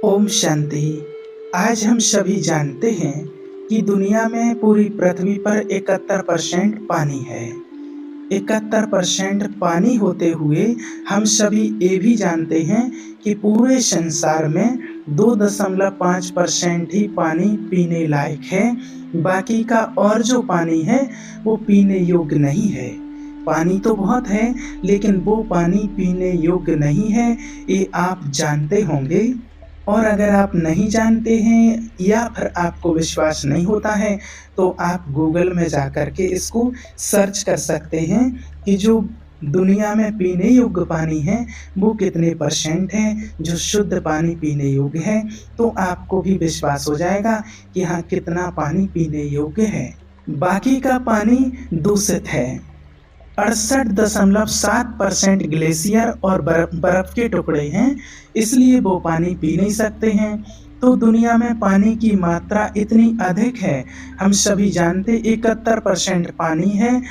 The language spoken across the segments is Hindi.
ओम शांति। आज हम सभी जानते हैं कि दुनिया में पूरी पृथ्वी पर 71% पानी है। 71% पानी होते हुए हम सभी ये भी जानते हैं कि पूरे संसार में 2.5% ही पानी पीने लायक है। बाकी का और जो पानी है वो पीने योग्य नहीं है। पानी तो बहुत है, लेकिन वो पानी पीने योग्य नहीं है, ये आप जानते होंगे। और अगर आप नहीं जानते हैं या फिर आपको विश्वास नहीं होता है, तो आप गूगल में जाकर के इसको सर्च कर सकते हैं कि जो दुनिया में पीने योग्य पानी है वो कितने परसेंट है जो शुद्ध पानी पीने योग्य है। तो आपको भी विश्वास हो जाएगा कि हाँ, कितना पानी पीने योग्य है। बाकी का पानी दूषित है। 68.7% ग्लेशियर और बर्फ के टुकड़े हैं, इसलिए वो पानी पी नहीं सकते हैं। तो दुनिया में पानी की मात्रा इतनी अधिक है, हम सभी जानते 71% पानी है,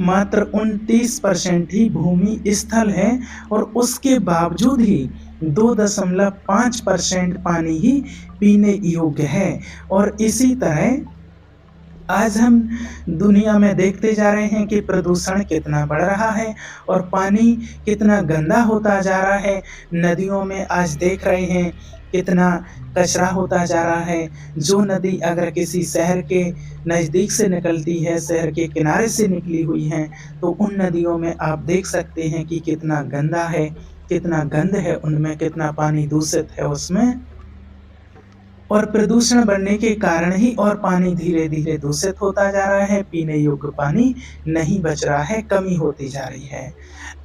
मात्र 29% ही भूमि स्थल है, और उसके बावजूद ही 2.5% पानी ही पीने योग्य है। और इसी तरह आज हम दुनिया में देखते जा रहे हैं कि प्रदूषण कितना बढ़ रहा है और पानी कितना गंदा होता जा रहा है। नदियों में आज देख रहे हैं कितना कचरा होता जा रहा है। जो नदी अगर किसी शहर के नज़दीक से निकलती है, शहर के किनारे से निकली हुई है, तो उन नदियों में आप देख सकते हैं कि कितना गंदा है, कितना गंध है उनमें, कितना पानी दूषित है उसमें। और प्रदूषण बढ़ने के कारण ही और पानी धीरे धीरे दूषित होता जा रहा है। पीने योग्य पानी नहीं बच रहा है, कमी होती जा रही है।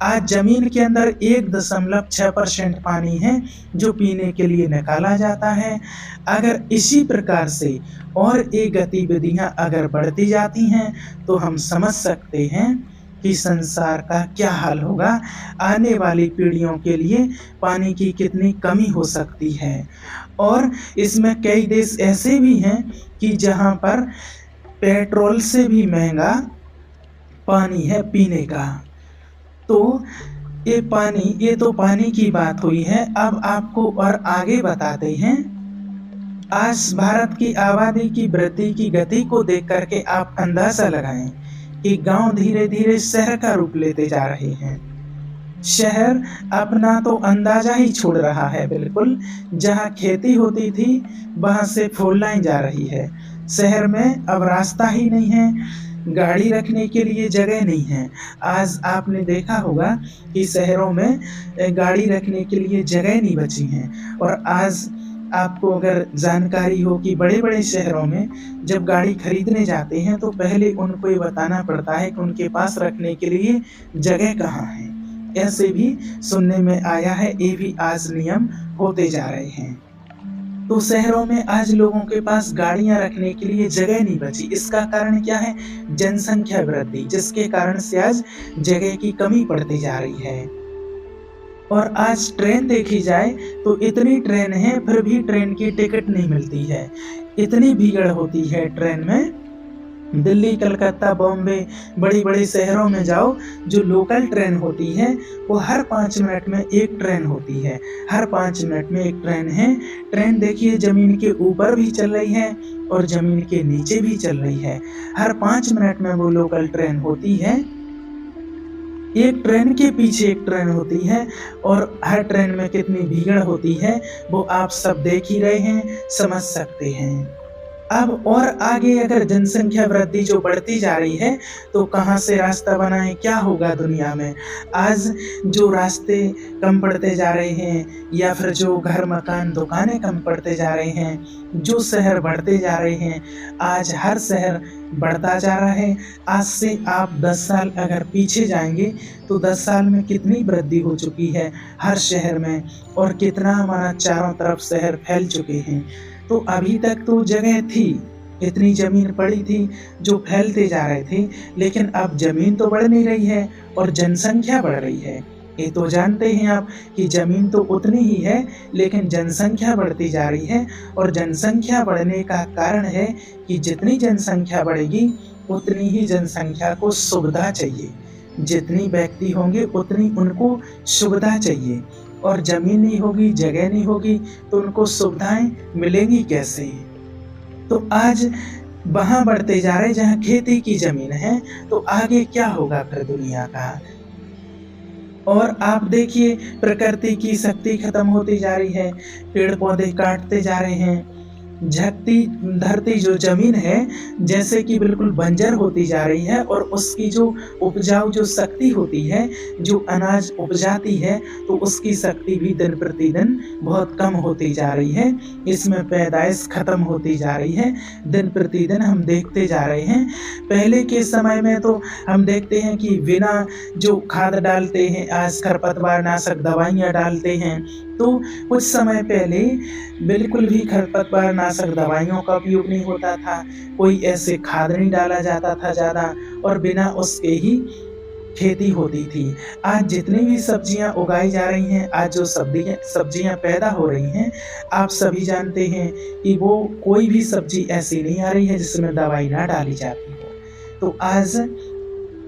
आज जमीन के अंदर 1.6% पानी है जो पीने के लिए निकाला जाता है। अगर इसी प्रकार से और ये गतिविधियां अगर बढ़ती जाती हैं तो हम समझ सकते हैं कि संसार का क्या हाल होगा। आने वाली पीढ़ियों के लिए पानी की कितनी कमी हो सकती है। और इसमें कई देश ऐसे भी हैं कि जहां पर पेट्रोल से भी महंगा पानी है पीने का। तो ये तो पानी की बात हुई है। अब आपको और आगे बताते हैं। आज भारत की आबादी की वृद्धि की गति को देख करके आप अंदाजा लगाएं कि गांव धीरे धीरे शहर का रूप लेते जा रहे हैं। शहर अपना तो अंदाजा ही छोड़ रहा है बिल्कुल। जहां खेती होती थी वहां से फोर लाइन जा रही है। शहर में अब रास्ता ही नहीं है, गाड़ी रखने के लिए जगह नहीं है। आज आपने देखा होगा कि शहरों में गाड़ी रखने के लिए जगह नहीं बची हैं। और आज आपको अगर जानकारी हो कि बड़े बड़े शहरों में जब गाड़ी खरीदने जाते हैं तो पहले उनको ये बताना पड़ता है कि उनके पास रखने के लिए जगह कहाँ है। ऐसे भी सुनने में आया है, ये भी आज नियम होते जा रहे हैं। तो शहरों में आज लोगों के पास गाड़ियां रखने के लिए जगह नहीं बची। इसका कारण क्या है? जनसंख्या वृद्धि, जिसके कारण से आज जगह की कमी पड़ती जा रही है। और आज ट्रेन देखी जाए तो इतनी ट्रेन है फिर भी ट्रेन की टिकट नहीं मिलती है। इतनी भीड़ होती है ट्रेन में। दिल्ली, कलकत्ता, बॉम्बे, बड़ी बड़ी शहरों में जाओ, जो लोकल ट्रेन होती है वो हर 5 मिनट में एक ट्रेन होती है। हर 5 मिनट में एक ट्रेन है। ट्रेन देखिए जमीन के ऊपर भी चल रही है और जमीन के नीचे भी चल रही है। हर 5 मिनट में वो लोकल ट्रेन होती है। एक ट्रेन के पीछे एक ट्रेन होती है और हर ट्रेन में कितनी भीड़ होती है वो आप सब देख ही रहे हैं, समझ सकते हैं। अब और आगे अगर जनसंख्या वृद्धि जो बढ़ती जा रही है तो कहाँ से रास्ता बनाएं, क्या होगा दुनिया में। आज जो रास्ते कम पड़ते जा रहे हैं या फिर जो घर मकान दुकानें कम पड़ते जा रहे हैं, जो शहर बढ़ते जा रहे हैं, आज हर शहर बढ़ता जा रहा है। आज से आप 10 साल अगर पीछे जाएंगे तो 10 साल में कितनी वृद्धि हो चुकी है हर शहर में, और कितना हमारा चारों तरफ शहर फैल चुके हैं। तो अभी तक तो जगह थी, इतनी जमीन पड़ी थी जो फैलते जा रहे थे, लेकिन अब जमीन तो बढ़ नहीं रही है और जनसंख्या बढ़ रही है। ये तो जानते हैं आप कि जमीन तो उतनी ही है लेकिन जनसंख्या बढ़ती जा रही है। और जनसंख्या बढ़ने का कारण है कि जितनी जनसंख्या बढ़ेगी उतनी ही जनसंख्या को सुविधा चाहिए। जितनी व्यक्ति होंगे उतनी उनको सुविधा चाहिए। और ज़मीन नहीं होगी, जगह नहीं होगी, तो उनको सुविधाएँ मिलेंगी कैसे? तो आज वहाँ बढ़ते जा रहे हैं जहाँ खेती की ज़मीन है, तो आगे क्या होगा फिर दुनिया का? और आप देखिए प्रकृति की शक्ति खत्म होती जा रही है, पेड़-पौधे काटते जा रहे हैं, झकती धरती जो ज़मीन है जैसे कि बिल्कुल बंजर होती जा रही है और उसकी जो उपजाऊ जो शक्ति होती है, जो अनाज उपजाती है, तो उसकी शक्ति भी दिन प्रतिदिन बहुत कम होती जा रही है। इसमें पैदाइश खत्म होती जा रही है, दिन प्रतिदिन हम देखते जा रहे हैं। पहले के समय में तो हम देखते हैं कि बिना जो खाद डालते हैं, आज खरपतवारनाशक दवाइयाँ डालते हैं, तो कुछ समय पहले बिल्कुल भी खरपतवारनाशक दवाइयों का उपयोग नहीं होता था, कोई ऐसे खाद नहीं डाला जाता था ज़्यादा और बिना उसके ही खेती होती थी। आज जितनी भी सब्जियाँ उगाई जा रही हैं, आज जो सब्जियाँ पैदा हो रही हैं, आप सभी जानते हैं कि वो कोई भी सब्जी ऐसी नहीं आ रही है जिसमें दवाई ना डाली जाती हो। तो आज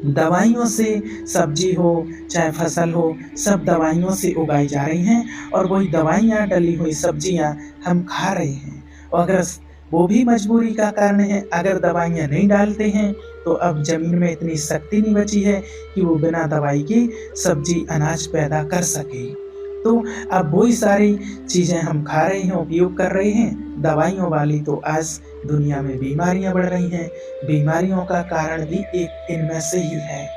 दवाइयों से सब्जी हो चाहे फसल हो, सब दवाइयों से उगाई जा रही हैं और वही दवाइयाँ डली हुई सब्जियाँ हम खा रहे हैं। और अगर वो भी मजबूरी का कारण है, अगर दवाइयाँ नहीं डालते हैं तो अब ज़मीन में इतनी शक्ति नहीं बची है कि वो बिना दवाई के सब्जी अनाज पैदा कर सके। तो अब वही सारी चीज़ें हम खा रहे हैं, उपयोग कर रहे हैं दवाइयों वाली, तो आज दुनिया में बीमारियां बढ़ रही हैं। बीमारियों का कारण भी एक इनमें से ही है।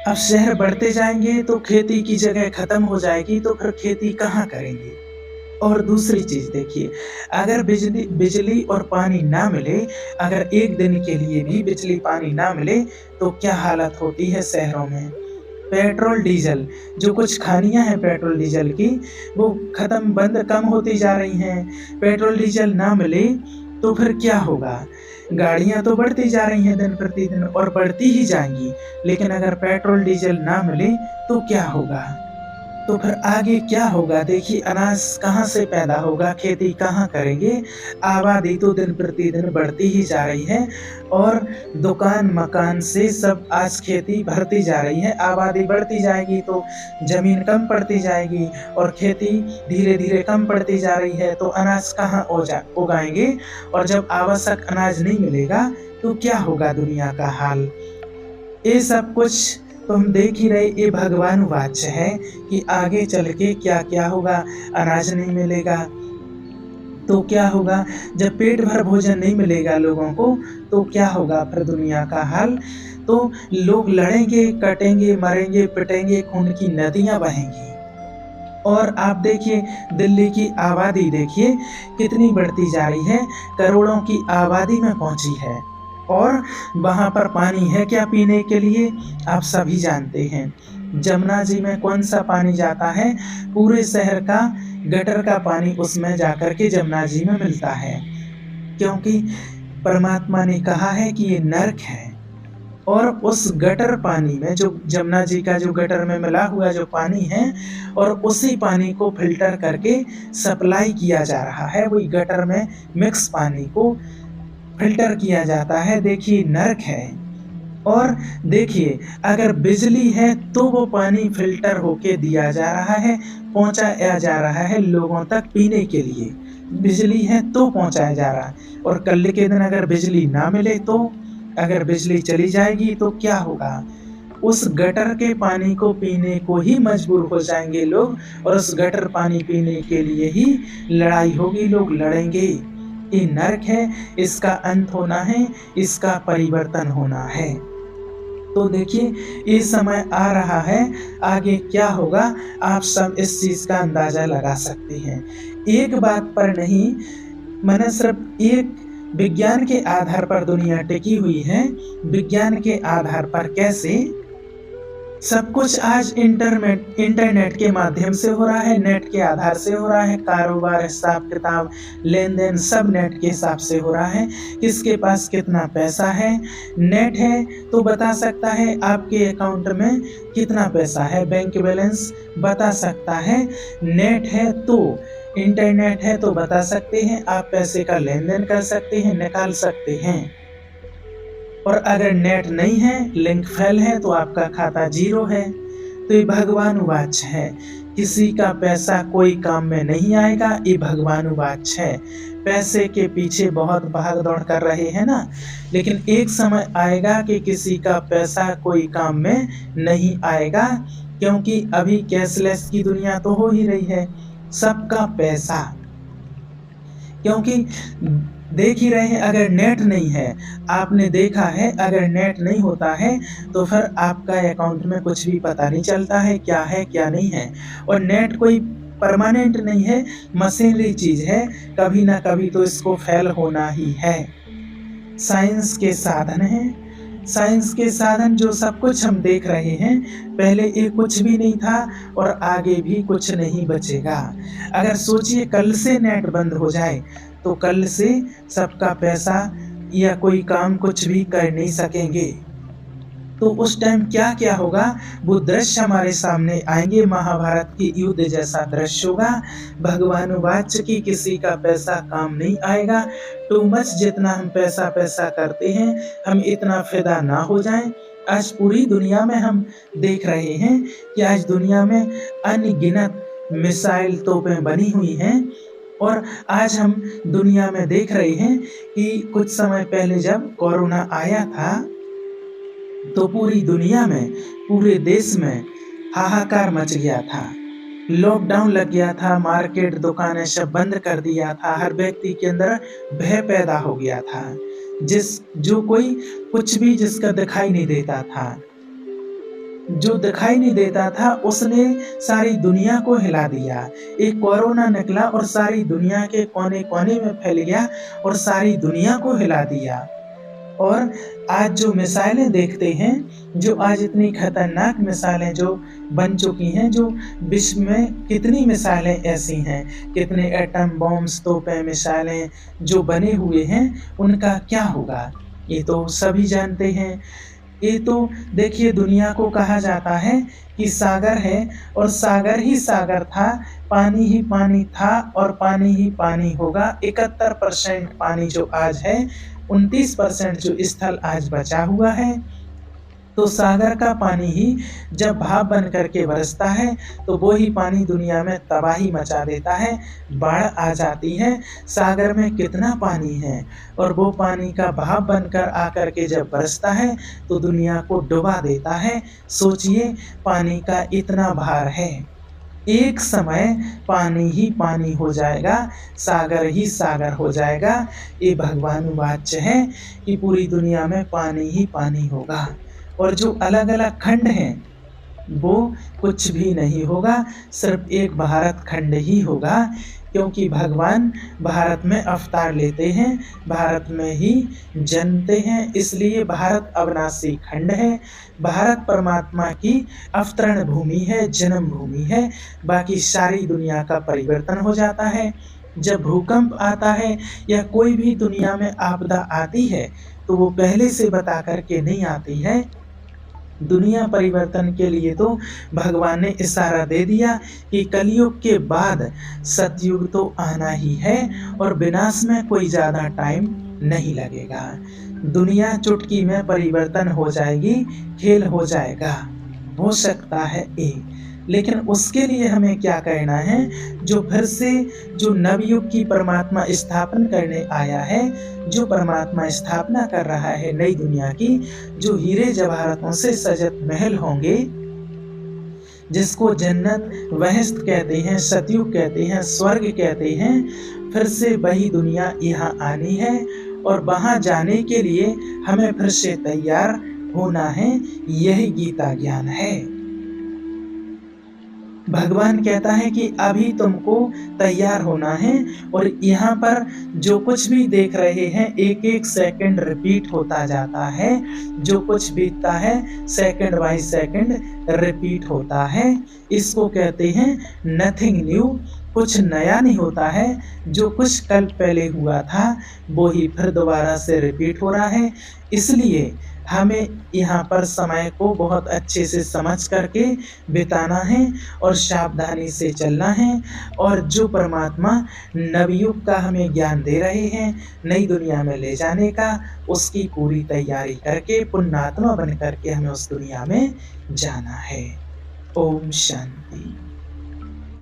अब शहर बढ़ते जाएंगे तो खेती की जगह खत्म हो जाएगी, तो फिर खेती कहाँ करेंगे? और दूसरी चीज़ देखिए, अगर बिजली और पानी ना मिले, अगर एक दिन के लिए भी बिजली पानी ना मिले, तो क्या हालत होती है शहरों में? पेट्रोल डीजल, जो कुछ खानियाँ हैं पेट्रोल डीजल की, वो कम होती जा रही हैं। पेट्रोल डीजल ना मिले तो फिर क्या होगा? गाड़ियाँ तो बढ़ती जा रही हैं दिन प्रतिदिन और बढ़ती ही जाएँगी, लेकिन अगर पेट्रोल डीजल ना मिले तो क्या होगा? तो फिर आगे क्या होगा? देखिए अनाज कहाँ से पैदा होगा, खेती कहाँ करेंगे? आबादी तो दिन प्रतिदिन बढ़ती ही जा रही है और दुकान मकान से सब आज खेती भरती जा रही है। आबादी बढ़ती जाएगी तो ज़मीन कम पड़ती जाएगी और खेती धीरे-धीरे कम पड़ती जा रही है, तो अनाज कहाँ उगाएँगे? और जब आवश्यक अनाज नहीं मिलेगा तो क्या होगा दुनिया का हाल? ये सब कुछ तो हम देख ही रहे, ये भगवान वाच्य है कि आगे चल के क्या-क्या होगा। अनाज नहीं मिलेगा तो क्या होगा? जब पेट भर भोजन नहीं मिलेगा लोगों को तो क्या होगा फिर दुनिया का हाल? तो लोग लड़ेंगे, कटेंगे, मरेंगे, पिटेंगे, खून की नदियाँ बहेंगी। और आप देखिए दिल्ली की आबादी देखिए कितनी बढ़ती जा रही है, करोड़ों की आबादी में पहुँची है और वहाँ पर पानी है क्या पीने के लिए? आप सभी जानते हैं। जमुना जी में कौन-सा पानी जाता है? पूरे शहर का गटर का पानी उसमें जाकर के जमुना जी में मिलता है, क्योंकि परमात्मा ने कहा है कि ये नर्क है। और उस गटर पानी में जो जमुना जी का जो गटर में मिला हुआ जो पानी है और उसी पानी को फ़िल्टर करके सप्लाई किया जा रहा है, वही गटर में मिक्स पानी को फ़िल्टर किया जाता है। देखिए नर्क है। और देखिए अगर बिजली है तो वो पानी फ़िल्टर होके दिया जा रहा है, पहुँचाया जा रहा है लोगों तक पीने के लिए। बिजली है तो पहुँचाया जा रहा है और कल के दिन अगर बिजली ना मिले तो, अगर बिजली चली जाएगी तो क्या होगा? उस गटर के पानी को पीने को ही मजबूर हो जाएंगे लोग और उस गटर पानी पीने के लिए ही लड़ाई होगी, लोग लड़ेंगे। ये नर्क है, इसका अंत होना है, इसका परिवर्तन होना है। तो देखिए ये समय आ रहा है, आगे क्या होगा आप सब इस चीज़ का अंदाज़ा लगा सकते हैं। एक बात पर नहीं, मैंने सिर्फ एक विज्ञान के आधार पर दुनिया टिकी हुई है। विज्ञान के आधार पर कैसे? सब कुछ आज इंटरनेट के माध्यम से हो रहा है, नेट के आधार से हो रहा है। कारोबार, हिसाब-किताब, लेन-देन सब नेट के हिसाब से हो रहा है। किसके पास कितना पैसा है, नेट है तो बता सकता है आपके अकाउंट में कितना पैसा है, बैंक बैलेंस बता सकता है। नेट है तो, इंटरनेट है तो बता सकते हैं, आप पैसे का लेन-देन कर सकते हैं, निकाल सकते हैं। और अगर नेट नहीं है, लिंक फेल है तो आपका खाता ज़ीरो है। तो ये भगवान वाच्य है किसी का पैसा कोई काम में नहीं आएगा, ये भगवानुवाच है। पैसे के पीछे बहुत भाग दौड़ कर रहे हैं ना, लेकिन एक समय आएगा कि किसी का पैसा कोई काम में नहीं आएगा, क्योंकि अभी कैशलेस की दुनिया तो हो ही रही है, सबका पैसा। क्योंकि देख ही रहे हैं, अगर नेट नहीं है, आपने देखा है अगर नेट नहीं होता है तो फिर आपका अकाउंट में कुछ भी पता नहीं चलता है क्या नहीं है। और नेट कोई परमानेंट नहीं है, मशीनरी चीज है, कभी ना कभी तो इसको फेल होना ही है। साइंस के साधन हैं, साइंस के साधन जो सब कुछ हम देख रहे हैं, पहले ये कुछ भी नहीं था और आगे भी कुछ नहीं बचेगा। अगर सोचिए कल से नेट बंद हो जाए तो कल से सबका पैसा या कोई काम कुछ भी कर नहीं सकेंगे, तो उस टाइम क्या क्या होगा वो दृश्य हमारे सामने आएंगे। महाभारत की युद्ध जैसा दृश्य होगा। भगवानुवाच की किसी का पैसा काम नहीं आएगा। टू मच जितना हम पैसा करते हैं, हम इतना फिदा ना हो जाएं। आज पूरी दुनिया में हम देख रहे हैं कि आज दुनिया में अनगिनत मिसाइल तोपें बनी हुई हैं, और आज हम दुनिया में देख रहे हैं कि कुछ समय पहले जब कोरोना आया था तो पूरी दुनिया में, पूरे देश में हाहाकार मच गया था। लॉकडाउन लग गया था, मार्केट दुकानें सब बंद कर दिया था, हर व्यक्ति के अंदर भय पैदा हो गया था। जो कोई कुछ भी जिसका दिखाई नहीं देता था, जो दिखाई नहीं देता था उसने सारी दुनिया को हिला दिया। एक कोरोना निकला और सारी दुनिया के कोने कोने में फैल गया और सारी दुनिया को हिला दिया। और आज जो मिसाइलें देखते हैं, जो आज इतनी खतरनाक मिसाइलें जो बन चुकी हैं, जो विश्व में कितनी मिसाइलें ऐसी हैं, कितने एटम बॉम्ब्स तोपें मिसाइलें जो बने हुए हैं, उनका क्या होगा ये तो सभी जानते हैं। ये तो देखिए, दुनिया को कहा जाता है कि सागर है और सागर ही सागर था, पानी ही पानी था और पानी ही पानी होगा। 71% पानी जो आज है, 29% जो स्थल आज बचा हुआ है। तो सागर का पानी ही जब भाप बन करके बरसता है तो वो ही पानी दुनिया में तबाही मचा देता है, बाढ़ आ जाती है। सागर में कितना पानी है और वो पानी का भाप बनकर आकर के जब बरसता है तो दुनिया को डुबा देता है। सोचिए, पानी का इतना भार है, एक समय पानी ही पानी हो जाएगा, सागर ही सागर हो जाएगा। ये भगवानुवाच है कि पूरी दुनिया में पानी ही पानी होगा, और जो अलग अलग खंड हैं वो कुछ भी नहीं होगा, सिर्फ एक भारत खंड ही होगा। क्योंकि भगवान भारत में अवतार लेते हैं, भारत में ही जन्मते हैं, इसलिए भारत अविनाशी खंड है। भारत परमात्मा की अवतरण भूमि है, जन्म भूमि है। बाकी सारी दुनिया का परिवर्तन हो जाता है। जब भूकंप आता है या कोई भी दुनिया में आपदा आती है तो वो पहले से बता करके नहीं आती है। दुनिया परिवर्तन के लिए तो भगवान ने इशारा दे दिया कि कलयुग के बाद सतयुग तो आना ही है और विनाश में कोई ज़्यादा टाइम नहीं लगेगा। दुनिया चुटकी में परिवर्तन हो जाएगी, खेल हो जाएगा, हो सकता है एक। लेकिन उसके लिए हमें क्या करना है, जो फिर से जो नवयुग की परमात्मा स्थापन करने आया है, जो परमात्मा स्थापना कर रहा है नई दुनिया की, जो हीरे जवाहरातों से सजत महल होंगे, जिसको जन्नत बहिश्त कहते हैं, सतयुग कहते हैं, स्वर्ग कहते हैं, फिर से वही दुनिया यहाँ आनी है और वहाँ जाने के लिए हमें फिर से तैयार होना है। यही गीता ज्ञान है। भगवान कहता है कि अभी तुमको तैयार होना है, और यहाँ पर जो कुछ भी देख रहे हैं एक एक सेकंड रिपीट होता जाता है। जो कुछ बीतता है सेकंड बाय सेकंड रिपीट होता है। इसको कहते हैं नथिंग न्यू, कुछ नया नहीं होता है। जो कुछ कल पहले हुआ था वो ही फिर दोबारा से रिपीट हो रहा है। इसलिए हमें यहाँ पर समय को बहुत अच्छे से समझ करके बिताना है और सावधानी से चलना है। और जो परमात्मा नवयुग का हमें ज्ञान दे रहे हैं, नई दुनिया में ले जाने का, उसकी पूरी तैयारी करके पुण्यात्मा बन करके हमें उस दुनिया में जाना है। ओम शांति।